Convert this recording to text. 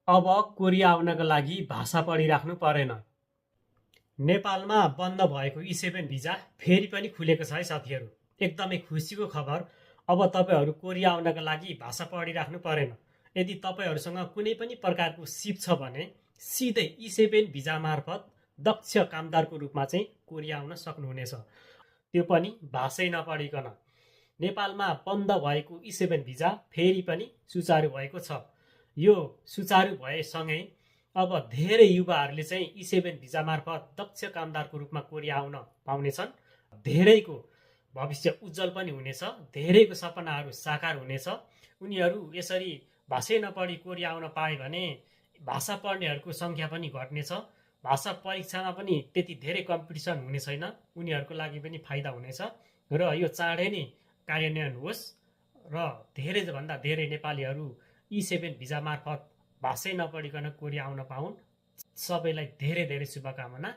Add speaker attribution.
Speaker 1: अब कोरिया आउनका लागि भाषा पढिराख्नु परेन। नेपालमा बन्द भएको E7 भिजा फेरि पनि खुलेको छ है साथीहरू। एकदमै खुसीको खबर। अब तपाईँहरू कोरिया आउनका लागि भाषा पढिराख्नु परेन। यदि तपाईँहरूसँग कुनै पनि प्रकारको सिप छ भने सिधै E7 भिजा मार्फत दक्ष कामदारको रूपमा चाहिँ कोरिया आउन सक्नुहुनेछ। त्यो पनि भाषै नपढिकन। नेपालमा बन्द भएको E7 भिजा फेरि पनि सुचारू भएको छ। यो सुचारू भएसँगै अब धेरै युवाहरूले चाहिँ E7 भिजा मार्फत दक्ष कामदारको रूपमा कोरिया आउन पाउनेछन्। धेरैको भविष्य उज्जवल पनि हुनेछ, धेरैको सपनाहरू साकार हुनेछ। उनीहरू यसरी भाषै नपढी कोरिया आउन पाए भने भाषा पढ्नेहरूको सङ्ख्या पनि घट्नेछ। भाषा परीक्षामा पनि त्यति धेरै कम्पिटिसन हुने छैन, उनीहरूको लागि पनि फाइदा हुनेछ र यो चाँडै नै कार्यान्वयन होस् र धेरैभन्दा धेरै नेपालीहरू E7 भिजा मार्फत भाषै नपढिकन कोरिया आउन पाउन्। सबैलाई धेरै धेरै शुभकामना।